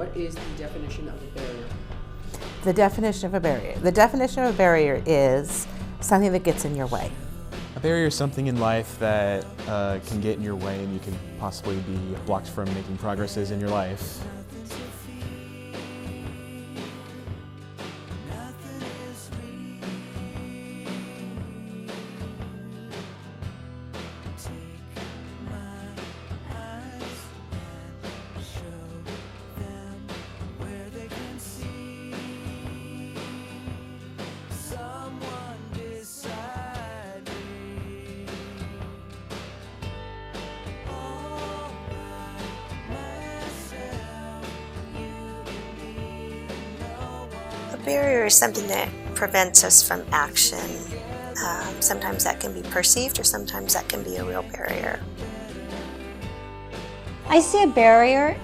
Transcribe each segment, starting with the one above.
what is the definition of a barrier? The definition of a barrier. The definition of a barrier is something that gets in your way. A barrier is something in life that can get in your way and you can possibly be blocked from making progresses in your life. A barrier is something that prevents us from action. Sometimes that can be perceived, or sometimes that can be a real barrier. I see a barrier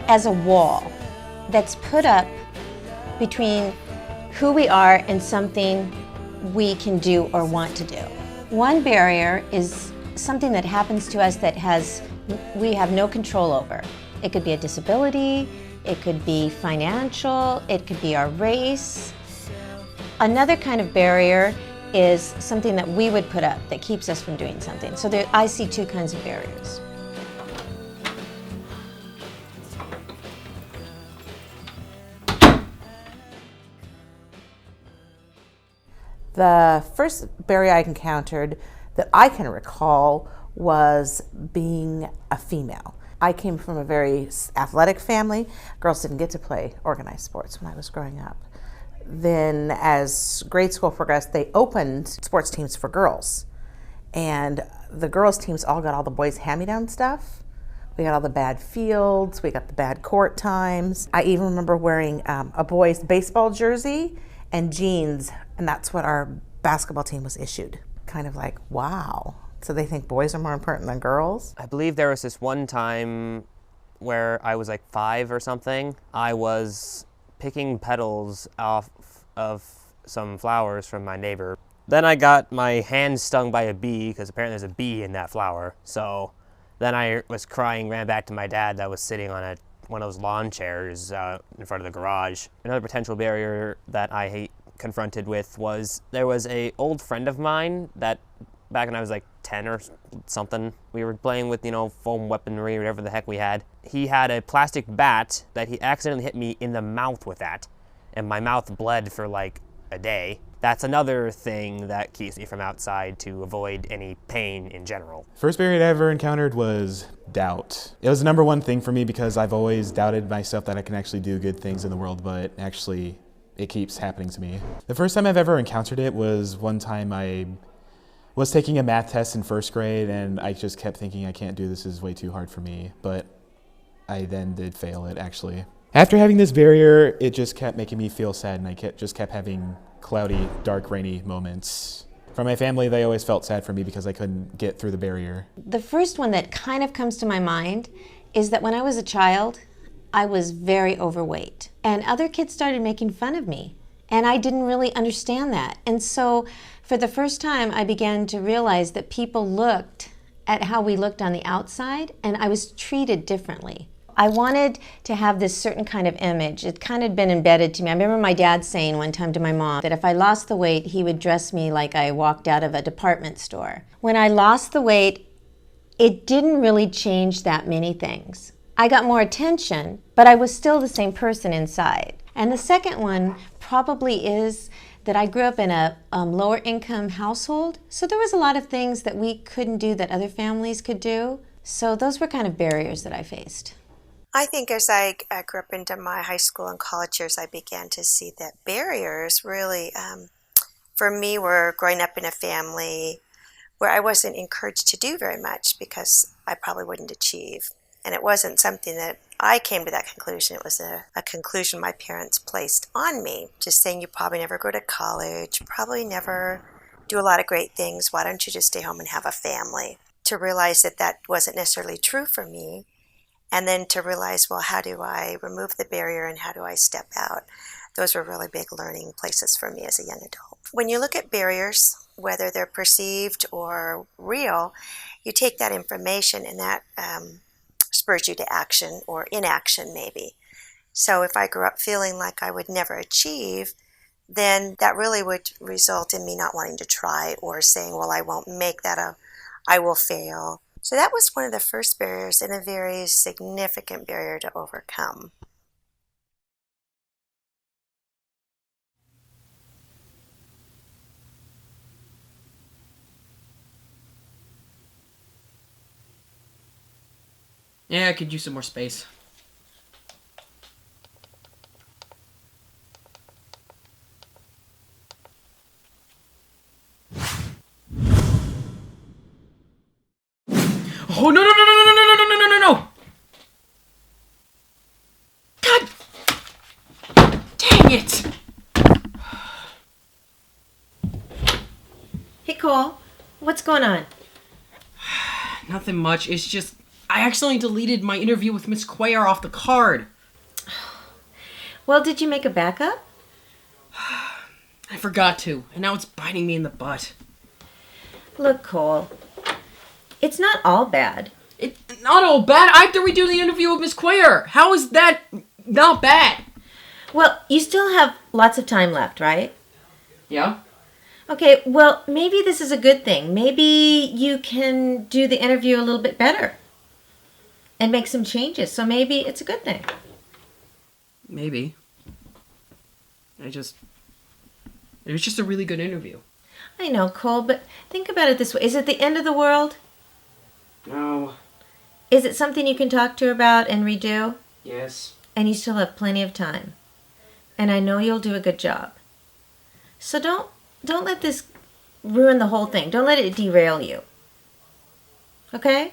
as a wall that's put up between who we are and something we can do or want to do. One barrier is something that happens to us that we have no control over. It could be a disability, it could be financial, it could be our race. Another kind of barrier is something that we would put up that keeps us from doing something. So I see two kinds of barriers. The first barrier I encountered that I can recall was being a female. I came from a very athletic family. Girls didn't get to play organized sports when I was growing up. Then as grade school progressed, they opened sports teams for girls. And the girls' teams all got all the boys' hand-me-down stuff. We got all the bad fields, we got the bad court times. I even remember wearing a boy's baseball jersey and jeans, and that's what our basketball team was issued. Kind of like, wow. So they think boys are more important than girls? I believe there was this one time where I was like 5 or something. I was picking petals off of some flowers from my neighbor. Then I got my hand stung by a bee, because apparently there's a bee in that flower. So then I was crying, ran back to my dad that was sitting on one of those lawn chairs in front of the garage. Another potential barrier that I confronted with was there was an old friend of mine that back when I was like 10 or something, we were playing with, foam weaponry or whatever the heck we had. He had a plastic bat that he accidentally hit me in the mouth with that, and my mouth bled for like a day. That's another thing that keeps me from outside to avoid any pain in general. First barrier I ever encountered was doubt. It was the number one thing for me because I've always doubted myself that I can actually do good things in the world, but actually it keeps happening to me. The first time I've ever encountered it was one time I was taking a math test in first grade, and I just kept thinking, I can't do this, is way too hard for me, but I then did fail it, actually. After having this barrier, it just kept making me feel sad, and I just kept having cloudy, dark, rainy moments. From my family, they always felt sad for me because I couldn't get through the barrier. The first one that kind of comes to my mind is that when I was a child, I was very overweight, and other kids started making fun of me, and I didn't really understand that. And so for the first time, I began to realize that people looked at how we looked on the outside, and I was treated differently. I wanted to have this certain kind of image. It kind of been embedded to me. I remember my dad saying one time to my mom that if I lost the weight, he would dress me like I walked out of a department store. When I lost the weight, it didn't really change that many things. I got more attention, but I was still the same person inside. And the second one probably is that I grew up in a lower income household, so there was a lot of things that we couldn't do that other families could do. So those were kind of barriers that I faced. I think as I grew up into my high school and college years, I began to see that barriers really, for me, were growing up in a family where I wasn't encouraged to do very much because I probably wouldn't achieve. And it wasn't something that I came to that conclusion. It was a conclusion my parents placed on me, just saying, you probably never go to college, probably never do a lot of great things. Why don't you just stay home and have a family? To realize that that wasn't necessarily true for me. And then to realize, well, how do I remove the barrier and how do I step out? Those were really big learning places for me as a young adult. When you look at barriers, whether they're perceived or real, you take that information and that spurs you to action or inaction maybe. So if I grew up feeling like I would never achieve, then that really would result in me not wanting to try or saying, well, I won't make that, I will fail. So that was one of the first barriers and a very significant barrier to overcome. Yeah, I could use some more space. Oh, no, no, no, no, no, no, no, no, no, no, no! God! Dang it! Hey, Cole, what's going on? Nothing much. It's just, I accidentally deleted my interview with Miss Quayer off the card. Well, did you make a backup? I forgot to, and now it's biting me in the butt. Look, Cole, it's not all bad. It's not all bad. I have to redo the interview with Miss Quayer. How is that not bad? Well, you still have lots of time left, right? Yeah? Okay, well, maybe this is a good thing. Maybe you can do the interview a little bit better and make some changes. So maybe it's a good thing. Maybe. It was just a really good interview. I know, Cole, but think about it this way. Is it the end of the world? No. Is it something you can talk to her about and redo? Yes. And you still have plenty of time. And I know you'll do a good job. So don't let this ruin the whole thing. Don't let it derail you. Okay?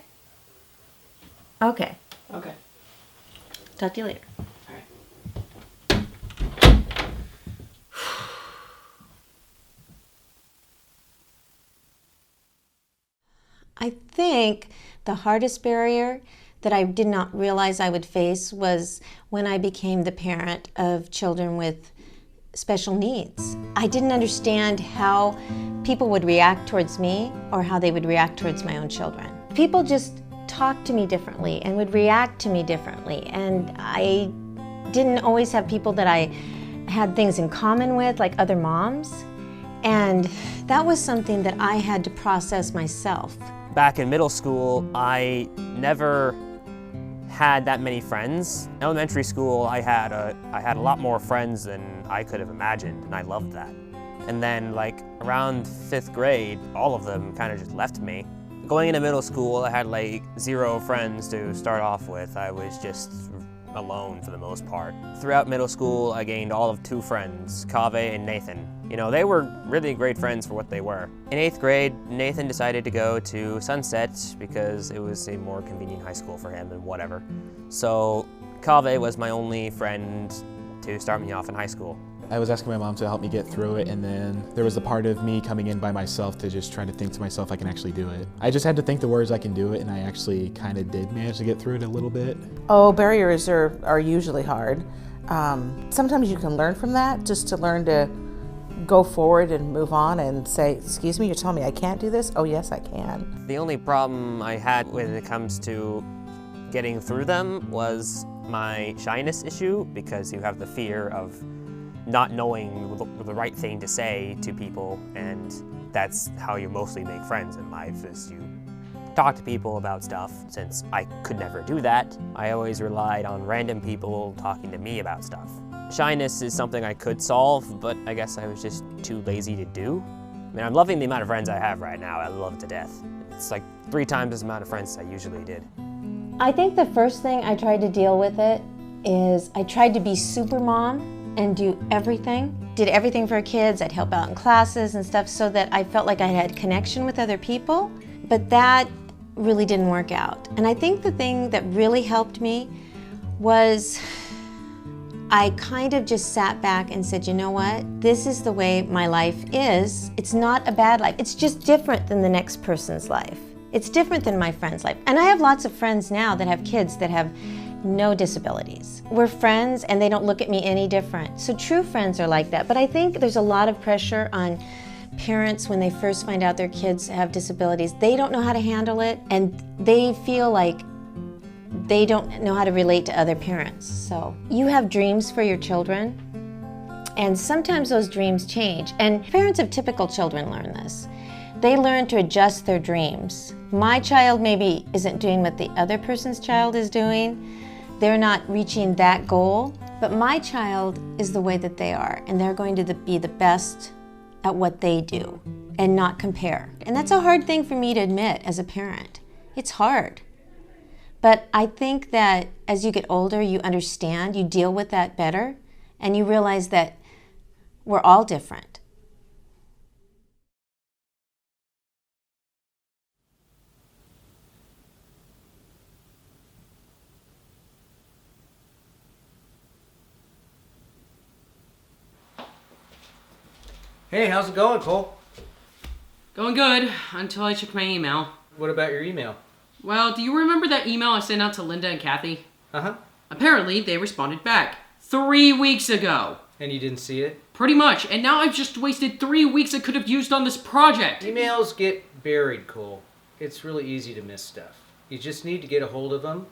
Okay. Okay. Talk to you later. I think the hardest barrier that I did not realize I would face was when I became the parent of children with special needs. I didn't understand how people would react towards me or how they would react towards my own children. People just talked to me differently and would react to me differently, and I didn't always have people that I had things in common with, like other moms, and that was something that I had to process myself. Back in middle school, I never had that many friends. In elementary school, I had a lot more friends than I could have imagined, and I loved that. And then like around 5th grade, all of them kind of just left me. Going into middle school, I had like 0 friends to start off with. I was just alone for the most part. Throughout middle school, I gained all of 2 friends, Kaveh and Nathan. You know, they were really great friends for what they were. In 8th grade, Nathan decided to go to Sunset because it was a more convenient high school for him and whatever. So Kaveh was my only friend to start me off in high school. I was asking my mom to help me get through it, and then there was the part of me coming in by myself to just try to think to myself I can actually do it. I just had to think the words I can do it, and I actually kind of did manage to get through it a little bit. Oh, barriers are usually hard. Sometimes you can learn from that, just to learn to go forward and move on and say, excuse me, you're telling me I can't do this? Oh yes, I can. The only problem I had when it comes to getting through them was my shyness issue, because you have the fear of not knowing the right thing to say to people, and that's how you mostly make friends in life, is you talk to people about stuff. Since I could never do that, I always relied on random people talking to me about stuff. Shyness is something I could solve, but I guess I was just too lazy to do. I mean, I'm loving the amount of friends I have right now. I love it to death. It's like 3 times the amount of friends I usually did. I think the first thing I tried to deal with it is I tried to be super mom and do everything. Did everything for kids. I'd help out in classes and stuff so that I felt like I had connection with other people. But that really didn't work out. And I think the thing that really helped me was I kind of just sat back and said, you know what? This is the way my life is. It's not a bad life. It's just different than the next person's life. It's different than my friend's life. And I have lots of friends now that have kids that have no disabilities. We're friends and they don't look at me any different. So true friends are like that. But I think there's a lot of pressure on parents when they first find out their kids have disabilities. They don't know how to handle it, and they feel like they don't know how to relate to other parents. So you have dreams for your children, and sometimes those dreams change. And parents of typical children learn this. They learn to adjust their dreams. My child maybe isn't doing what the other person's child is doing. They're not reaching that goal, but my child is the way that they are, and they're going to be the best at what they do and not compare. And that's a hard thing for me to admit as a parent. It's hard. But I think that as you get older, you understand, you deal with that better, and you realize that we're all different. Hey, how's it going, Cole? Going good, until I checked my email. What about your email? Well, do you remember that email I sent out to Linda and Kathy? Uh-huh. Apparently, they responded back 3 weeks ago. And you didn't see it? Pretty much, and now I've just wasted 3 weeks I could have used on this project. Emails get buried, Cole. It's really easy to miss stuff. You just need to get a hold of them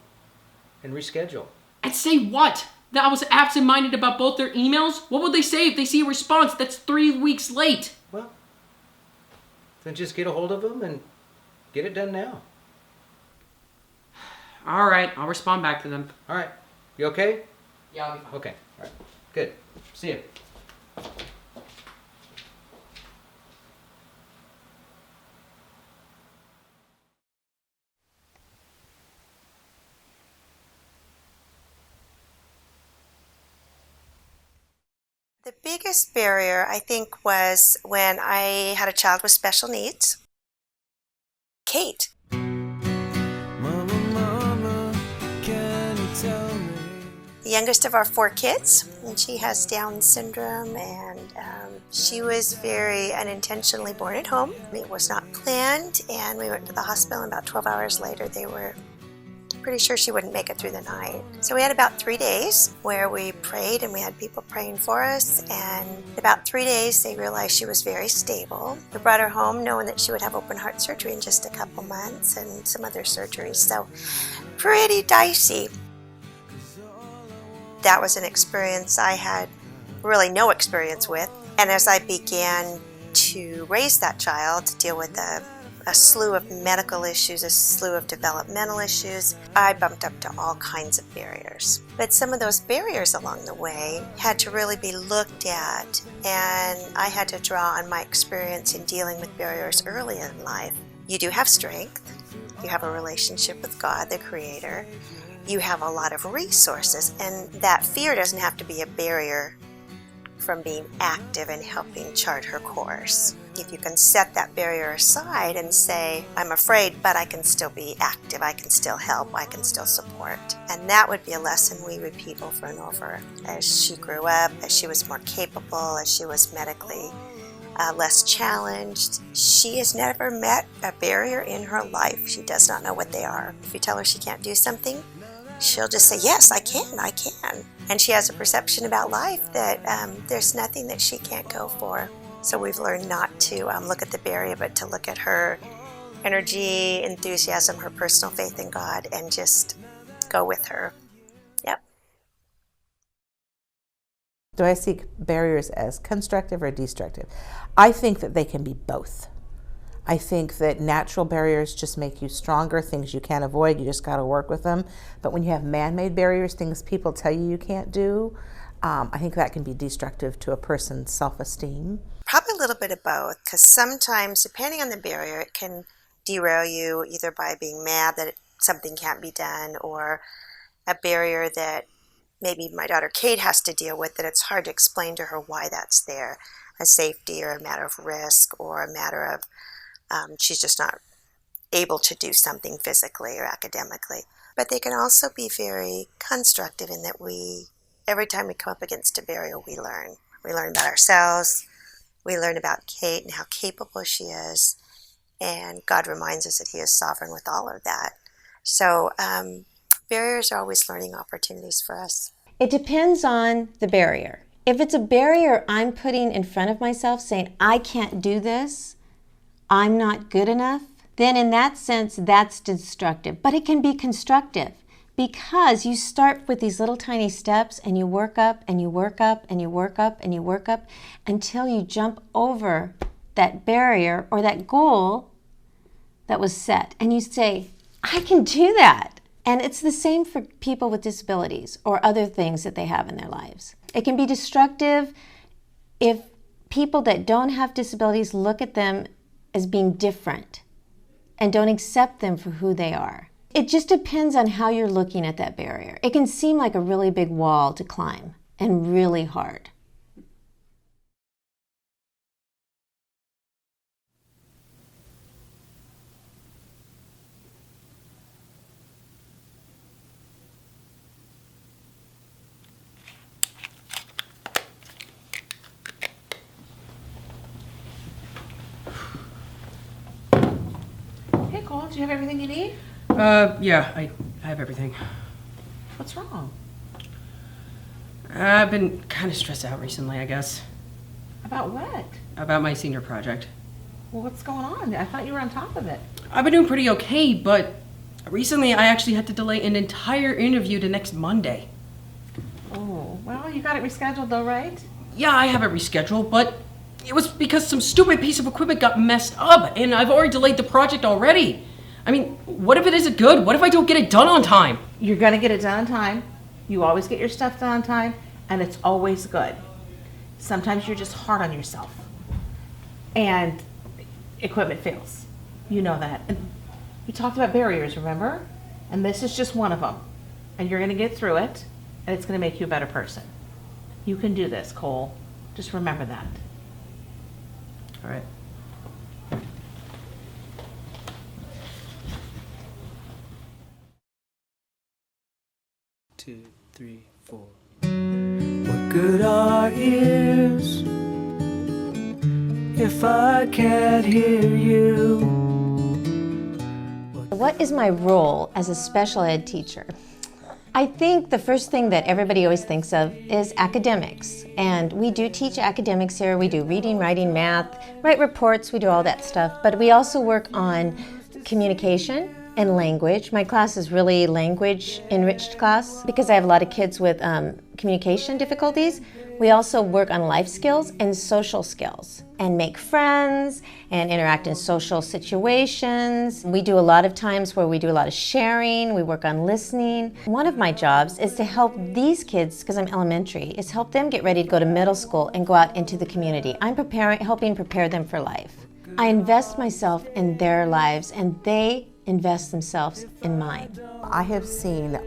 and reschedule. And say what? That I was absent-minded about both their emails? What would they say if they see a response that's 3 weeks late? Well, then just get a hold of them and get it done now. All right, I'll respond back to them. All right. You okay? Yeah, I'll be fine. Okay. All right. Good. See you. The biggest barrier, I think, was when I had a child with special needs. Kate. Mama, can you tell me? The youngest of our 4 kids, and she has Down syndrome, and she was very unintentionally born at home. It was not planned, and we went to the hospital, and about 12 hours later they were pretty sure she wouldn't make it through the night. So we had about 3 days where we prayed, and we had people praying for us, and in about 3 days they realized she was very stable. We brought her home knowing that she would have open heart surgery in just a couple months and some other surgeries, so pretty dicey. That was an experience I had really no experience with, and as I began to raise that child, to deal with a slew of medical issues, a slew of developmental issues, I bumped up to all kinds of barriers. But some of those barriers along the way had to really be looked at, and I had to draw on my experience in dealing with barriers early in life. You do have strength. You have a relationship with God, the Creator. You have a lot of resources, and that fear doesn't have to be a barrier from being active and helping chart her course. If you can set that barrier aside and say, I'm afraid, but I can still be active, I can still help, I can still support. And that would be a lesson we repeat over and over. As she grew up, as she was more capable, as she was medically less challenged, she has never met a barrier in her life. She does not know what they are. If you tell her she can't do something, she'll just say, yes, I can. And she has a perception about life that there's nothing that she can't go for. So we've learned not to look at the barrier, but to look at her energy, enthusiasm, her personal faith in God, and just go with her. Yep. Do I see barriers as constructive or destructive? I think that they can be both. I think that natural barriers just make you stronger, things you can't avoid, you just got to work with them. But when you have man-made barriers, things people tell you can't do, I think that can be destructive to a person's self-esteem. Probably a little bit of both, because sometimes, depending on the barrier, it can derail you either by being mad that something can't be done, or a barrier that maybe my daughter Kate has to deal with, that it's hard to explain to her why that's there. A safety or a matter of risk, or a matter of she's just not able to do something physically or academically. But they can also be very constructive in that every time we come up against a barrier, we learn. We learn about ourselves, we learn about Kate and how capable she is, and God reminds us that He is sovereign with all of that. So barriers are always learning opportunities for us. It depends on the barrier. If it's a barrier I'm putting in front of myself saying, I can't do this, I'm not good enough, then in that sense, that's destructive. But it can be constructive, Because you start with these little tiny steps and you work up and you work up and you work up and you work up until you jump over that barrier or that goal that was set. And you say, I can do that. And it's the same for people with disabilities or other things that they have in their lives. It can be destructive if people that don't have disabilities look at them as being different and don't accept them for who they are. It just depends on how you're looking at that barrier. It can seem like a really big wall to climb and really hard. Hey, Cole, do you have everything you need? Yeah, I have everything. What's wrong? I've been kind of stressed out recently, I guess. About what? About my senior project. Well, what's going on? I thought you were on top of it. I've been doing pretty okay, but recently I actually had to delay an entire interview to next Monday. Oh, well, you got it rescheduled though, right? Yeah, I have it rescheduled, but it was because some stupid piece of equipment got messed up, and I've already delayed the project already. I mean, what if it isn't good? What if I don't get it done on time? You're gonna get it done on time. You always get your stuff done on time, and it's always good. Sometimes you're just hard on yourself. And equipment fails. You know that. And we talked about barriers, remember? And this is just one of them. And you're gonna get through it, and it's gonna make you a better person. You can do this, Cole. Just remember that. All right. 2, 3, 4. What good are ears if I can't hear you? What is my role as a special ed teacher? I think the first thing that everybody always thinks of is academics. And we do teach academics here. We do reading, writing, math, write reports, we do all that stuff. But we also work on communication and language. My class is really language enriched class because I have a lot of kids with communication difficulties. We also work on life skills and social skills and make friends and interact in social situations. We do a lot of times where we do a lot of sharing. We work on listening. One of my jobs is to help these kids, because I'm elementary, is help them get ready to go to middle school and go out into the community. I'm helping prepare them for life. I invest myself in their lives and they invest themselves in mine. I have seen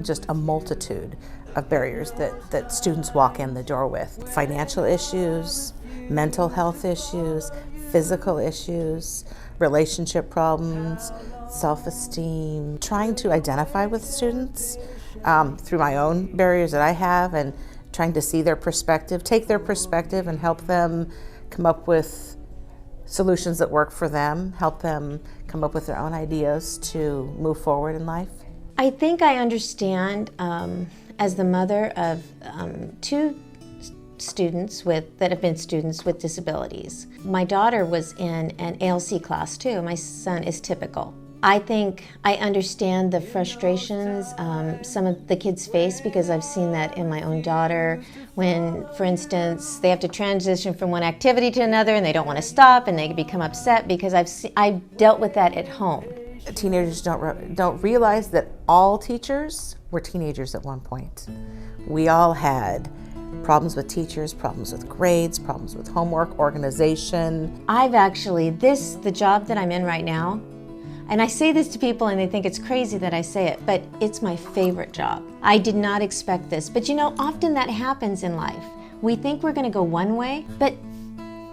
just a multitude of barriers that students walk in the door with. Financial issues, mental health issues, physical issues, relationship problems, self-esteem. Trying to identify with students through my own barriers that I have and trying to see their perspective, take their perspective and help them come up with solutions that work for them, help them come up with their own ideas to move forward in life. I think I understand as the mother of two students that have been students with disabilities. My daughter was in an ALC class too. My son is typical. I think I understand the frustrations some of the kids face because I've seen that in my own daughter when, for instance, they have to transition from one activity to another and they don't want to stop and they become upset because I've dealt with that at home. Teenagers don't realize that all teachers were teenagers at one point. We all had problems with teachers, problems with grades, problems with homework, organization. I've actually, the job that I'm in right now, and I say this to people and they think it's crazy that I say it, but it's my favorite job. I did not expect this, but you know, often that happens in life. We think we're gonna go one way, but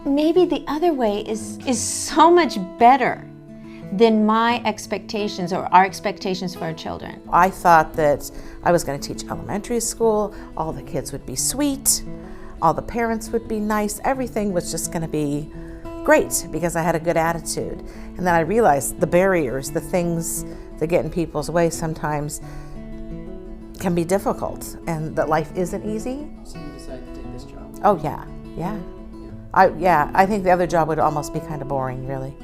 maybe the other way is so much better than my expectations or our expectations for our children. I thought that I was going to teach elementary school, all the kids would be sweet, all the parents would be nice, everything was just going to be great because I had a good attitude. And then I realized the barriers, the things that get in people's way sometimes can be difficult and that life isn't easy. So you decided to take this job? Oh yeah. I think the other job would almost be kind of boring, really.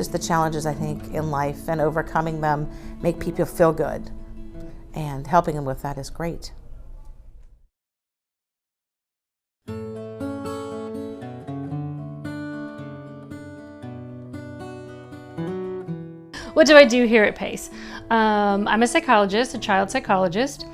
Just the challenges, I think, in life and overcoming them make people feel good. And helping them with that is great. What do I do here at PACE? I'm a psychologist, a child psychologist.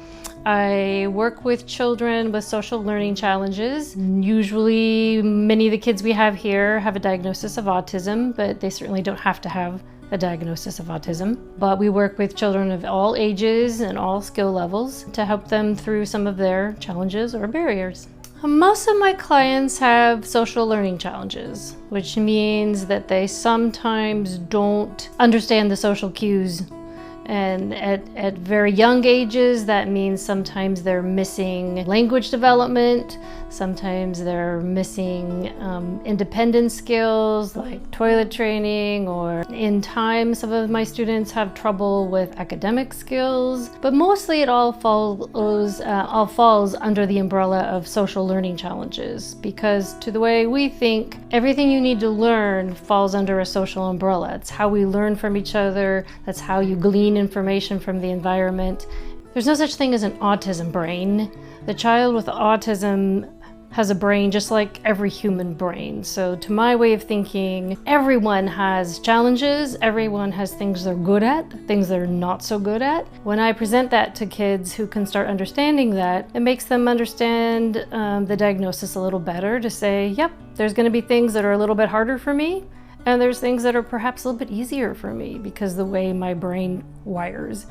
I work with children with social learning challenges. Usually, many of the kids we have here have a diagnosis of autism, but they certainly don't have to have a diagnosis of autism. But we work with children of all ages and all skill levels to help them through some of their challenges or barriers. Most of my clients have social learning challenges, which means that they sometimes don't understand the social cues. And at very young ages, that means sometimes they're missing language development, sometimes they're missing independence skills like toilet training, or in time some of my students have trouble with academic skills, but mostly it all falls under the umbrella of social learning challenges, because to the way we think, everything you need to learn falls under a social umbrella. It's how we learn from each other, that's how you glean information from the environment. There's no such thing as an autism brain. The child with autism has a brain just like every human brain. So to my way of thinking, everyone has challenges, everyone has things they're good at, things they're not so good at. When I present that to kids who can start understanding that, it makes them understand the diagnosis a little better, to say, yep, there's going to be things that are a little bit harder for me, and there's things that are perhaps a little bit easier for me because the way my brain wires.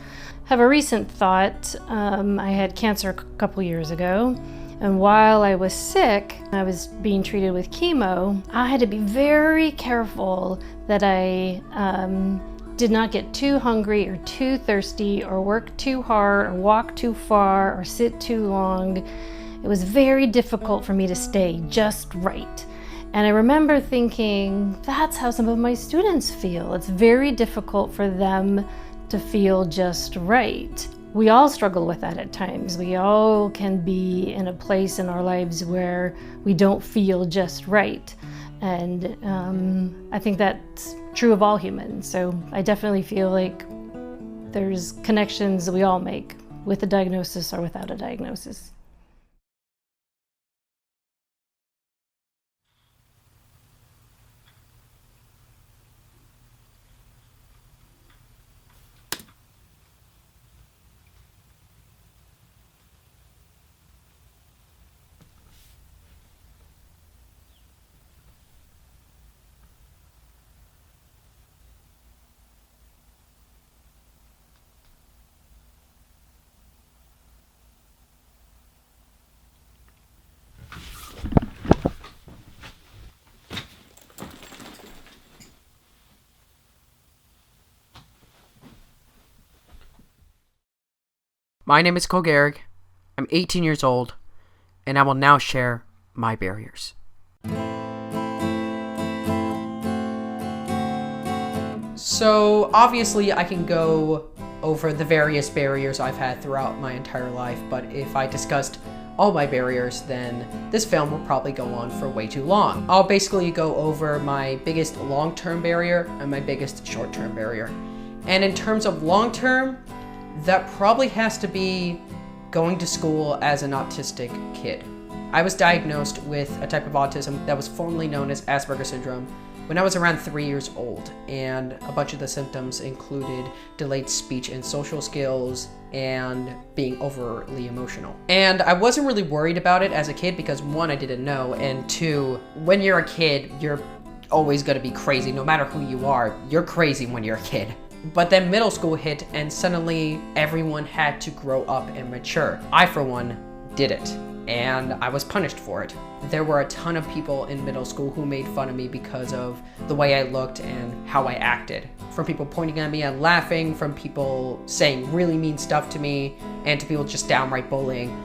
I have a recent thought. I had cancer a couple years ago, and while I was sick, I was being treated with chemo. I had to be very careful that I did not get too hungry or too thirsty or work too hard or walk too far or sit too long. It was very difficult for me to stay just right. And I remember thinking, that's how some of my students feel. It's very difficult for them to feel just right. We all struggle with that at times. We all can be in a place in our lives where we don't feel just right. And I think that's true of all humans. So I definitely feel like there's connections that we all make with a diagnosis or without a diagnosis. My name is Gerig. I'm 18 years old, and I will now share my barriers. So, obviously, I can go over the various barriers I've had throughout my entire life, but if I discussed all my barriers, then this film will probably go on for way too long. I'll basically go over my biggest long-term barrier and my biggest short-term barrier. And in terms of long-term, that probably has to be going to school as an autistic kid. I was diagnosed with a type of autism that was formerly known as Asperger's syndrome when I was around 3 years old, and a bunch of the symptoms included delayed speech and social skills and being overly emotional. And I wasn't really worried about it as a kid because, one, I didn't know, and two, when you're a kid, you're always gonna be crazy. No matter who you are, you're crazy when you're a kid. But then middle school hit, and suddenly everyone had to grow up and mature. I, for one, did it, and I was punished for it. There were a ton of people in middle school who made fun of me because of the way I looked and how I acted. From people pointing at me and laughing, from people saying really mean stuff to me, and to people just downright bullying.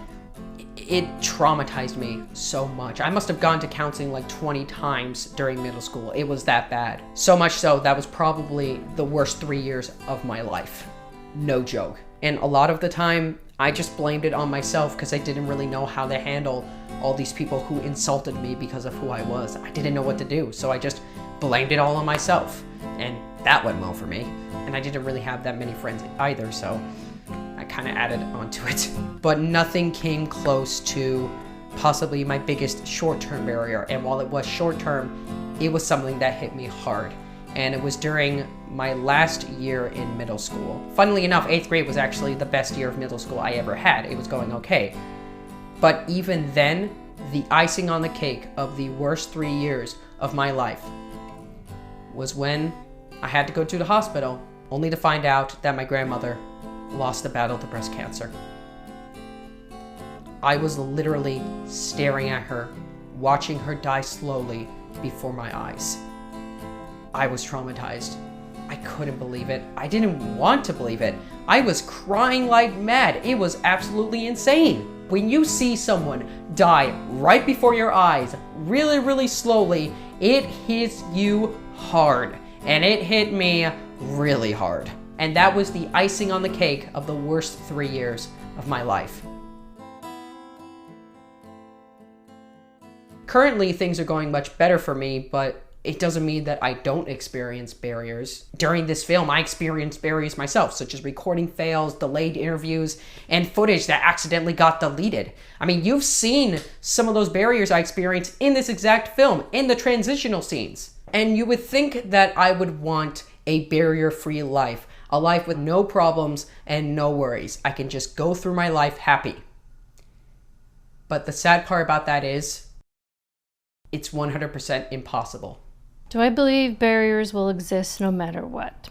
It traumatized me so much. I must have gone to counseling like 20 times during middle school. It was that bad. So much so, that was probably the worst 3 years of my life. No joke. And a lot of the time, I just blamed it on myself because I didn't really know how to handle all these people who insulted me because of who I was. I didn't know what to do, so I just blamed it all on myself. And that went well for me. And I didn't really have that many friends either, so I kind of added onto it. But nothing came close to possibly my biggest short-term barrier. And while it was short-term, it was something that hit me hard. And it was during my last year in middle school. Funnily enough, 8th grade was actually the best year of middle school I ever had. It was going okay. But even then, the icing on the cake of the worst 3 years of my life was when I had to go to the hospital, only to find out that my grandmother lost the battle to breast cancer. I was literally staring at her, watching her die slowly before my eyes. I was traumatized. I couldn't believe it. I didn't want to believe it. I was crying like mad. It was absolutely insane. When you see someone die right before your eyes, really, really slowly, it hits you hard. And it hit me really hard. And that was the icing on the cake of the worst 3 years of my life. Currently, things are going much better for me, but it doesn't mean that I don't experience barriers. During this film, I experienced barriers myself, such as recording fails, delayed interviews, and footage that accidentally got deleted. I mean, you've seen some of those barriers I experienced in this exact film, in the transitional scenes. And you would think that I would want a barrier-free life, a life with no problems and no worries. I can just go through my life happy. But the sad part about that is, it's 100% impossible. Do I believe barriers will exist no matter what?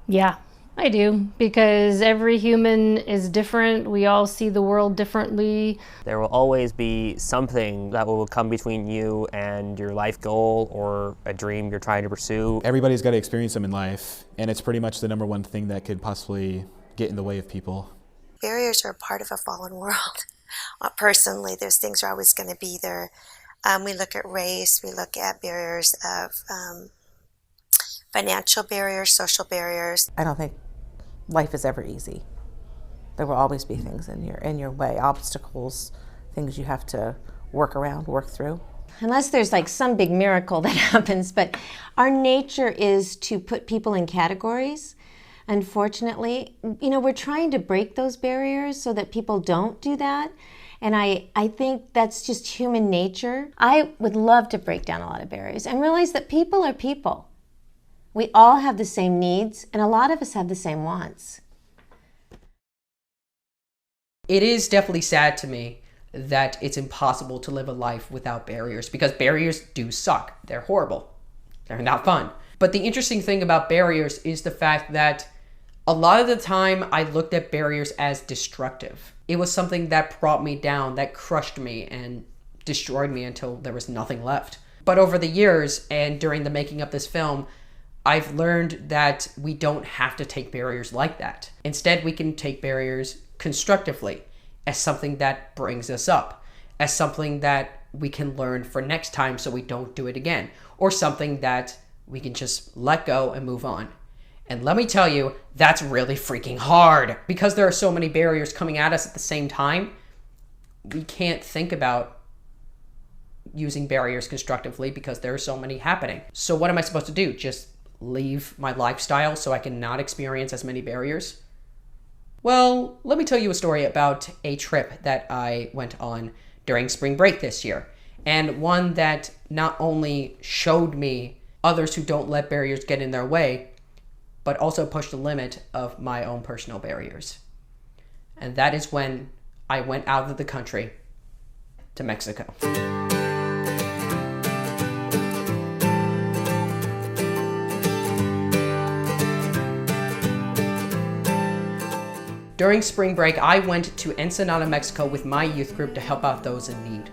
Yeah, I do, because every human is different. We all see the world differently. There will always be something that will come between you and your life goal or a dream you're trying to pursue. Everybody's got to experience them in life, and it's pretty much the number one thing that could possibly get in the way of people. Barriers are a part of a fallen world. Personally, those things are always going to be there. We look at race, we look at barriers of financial barriers, social barriers. I don't think life is ever easy. There will always be things in your way, obstacles, things you have to work around, work through. Unless there's like some big miracle that happens, but our nature is to put people in categories. Unfortunately, we're trying to break those barriers so that people don't do that. And I think that's just human nature. I would love to break down a lot of barriers and realize that people are people. We all have the same needs, and a lot of us have the same wants. It is definitely sad to me that it's impossible to live a life without barriers, because barriers do suck. They're horrible. They're not fun. But the interesting thing about barriers is the fact that a lot of the time I looked at barriers as destructive. It was something that brought me down, that crushed me and destroyed me until there was nothing left. But over the years and during the making of this film, I've learned that we don't have to take barriers like that. Instead, we can take barriers constructively as something that brings us up, as something that we can learn for next time so we don't do it again, or something that we can just let go and move on. And let me tell you, that's really freaking hard, because there are so many barriers coming at us at the same time. We can't think about using barriers constructively because there are so many happening. So what am I supposed to do? Just leave my lifestyle so I can not experience as many barriers? Well, let me tell you a story about a trip that I went on during spring break this year, and one that not only showed me others who don't let barriers get in their way, but also pushed the limit of my own personal barriers. And that is when I went out of the country to Mexico. During spring break, I went to Ensenada, Mexico with my youth group to help out those in need.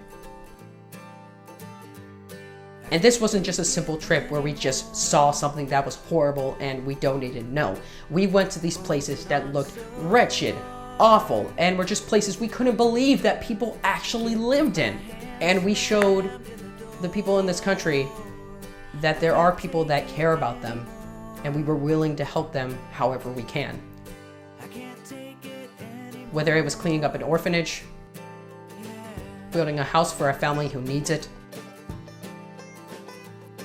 And this wasn't just a simple trip where we just saw something that was horrible and we donated. No, we went to these places that looked wretched, awful, and were just places we couldn't believe that people actually lived in. And we showed the people in this country that there are people that care about them, and we were willing to help them however we can. Whether it was cleaning up an orphanage, building a house for a family who needs it,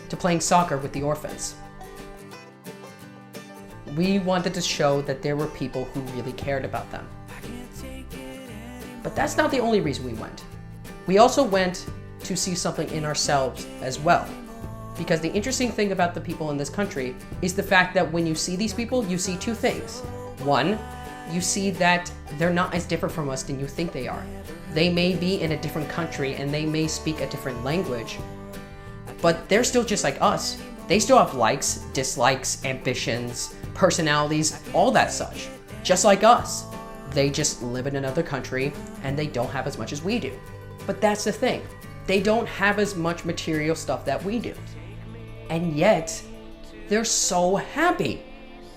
to to playing soccer with the orphans. We wanted to show that there were people who really cared about them. But that's not the only reason we went. We also went to see something in ourselves as well. Because the interesting thing about the people in this country is the fact that when you see these people, you see two things. One, you see that they're not as different from us than you think they are. They may be in a different country and they may speak a different language, but they're still just like us. They still have likes, dislikes, ambitions, personalities, all that such, just like us. They just live in another country and they don't have as much as we do. But that's the thing. They don't have as much material stuff that we do. And yet, they're so happy.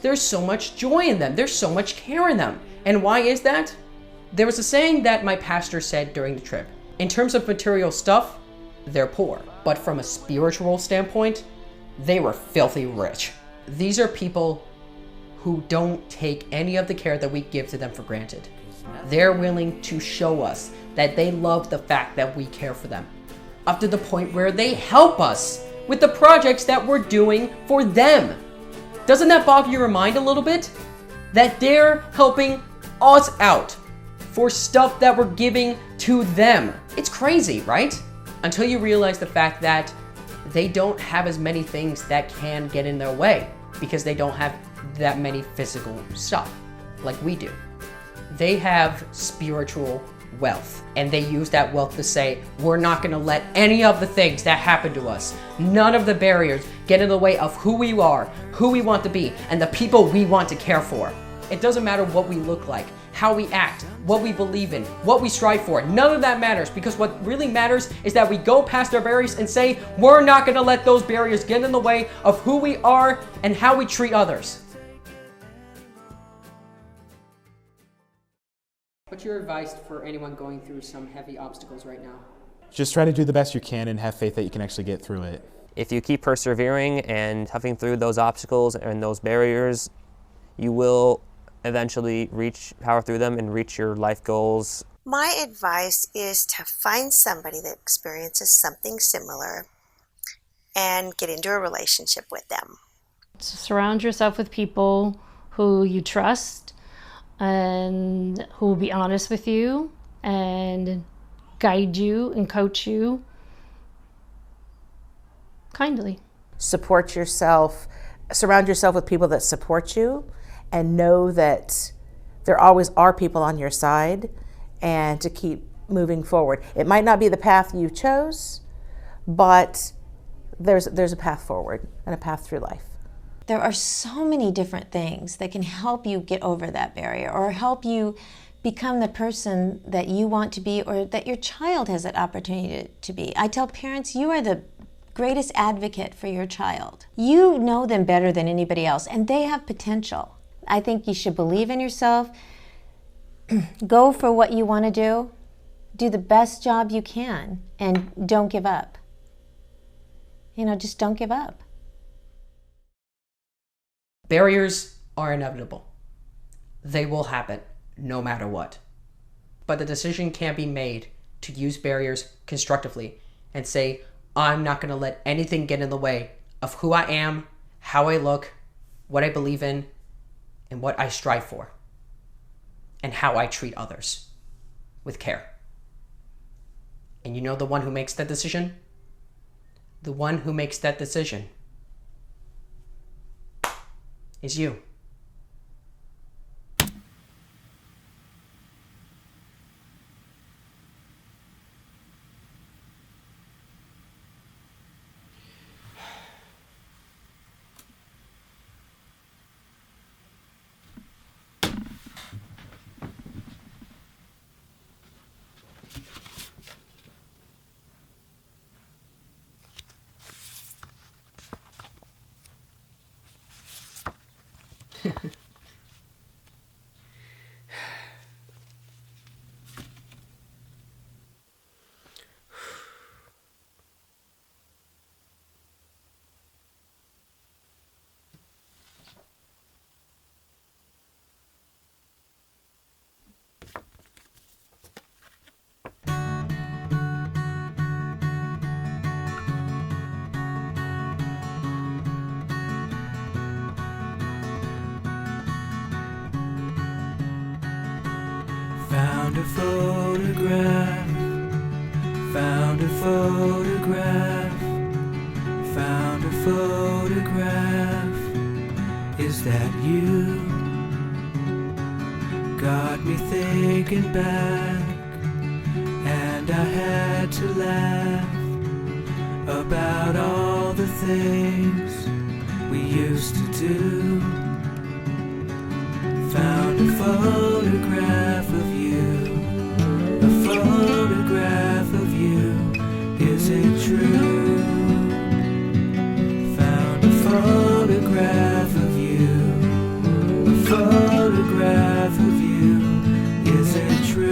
There's so much joy in them. There's so much care in them. And why is that? There was a saying that my pastor said during the trip. In terms of material stuff, they're poor. But from a spiritual standpoint, they were filthy rich. These are people who don't take any of the care that we give to them for granted. They're willing to show us that they love the fact that we care for them, up to the point where they help us with the projects that we're doing for them. Doesn't that bog your mind a little bit? That they're helping us out for stuff that we're giving to them. It's crazy, right? Until you realize the fact that they don't have as many things that can get in their way because they don't have that many physical stuff like we do. They have spiritual wealth, and they use that wealth to say, we're not going to let any of the things that happen to us, none of the barriers, get in the way of who we are, who we want to be, and the people we want to care for. It doesn't matter what we look like, how we act, what we believe in, what we strive for. None of that matters, because what really matters is that we go past our barriers and say, we're not going to let those barriers get in the way of who we are and how we treat others. What's your advice for anyone going through some heavy obstacles right now? Just try to do the best you can and have faith that you can actually get through it. If you keep persevering and toughing through those obstacles and those barriers, you will eventually power through them and reach your life goals. My advice is to find somebody that experiences something similar and get into a relationship with them. Surround yourself with people who you trust and who will be honest with you and guide you and coach you kindly. Support yourself, surround yourself with people that support you, and know that there always are people on your side, and to keep moving forward. It might not be the path you chose, but there's a path forward and a path through life. There are so many different things that can help you get over that barrier or help you become the person that you want to be or that your child has that opportunity to be. I tell parents, you are the greatest advocate for your child. You know them better than anybody else, and they have potential. I think you should believe in yourself, go for what you want to do the best job you can, and don't give up. Just don't give up. Barriers are inevitable. They will happen no matter what. But the decision can be made to use barriers constructively and say, I'm not going to let anything get in the way of who I am, how I look, what I believe in, and what I strive for, and how I treat others with care. And you know the one who makes that decision? The one who makes that decision is you. Found a photograph, found a photograph, found a photograph. Is that you? Got me thinking back, and I had to laugh about all the things we used to do. Found a photograph of you, a photograph of you. Is it true? Found a photograph of you, a photograph of you. Is it true?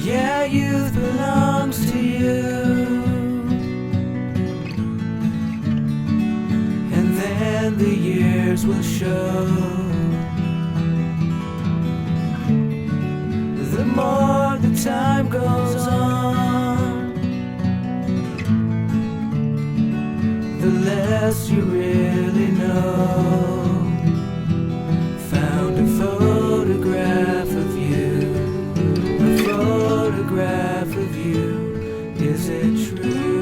Yeah, youth belongs to you. And then the years will show. The more the time goes on, the less you really know. Found a photograph of you, a photograph of you. Is it true?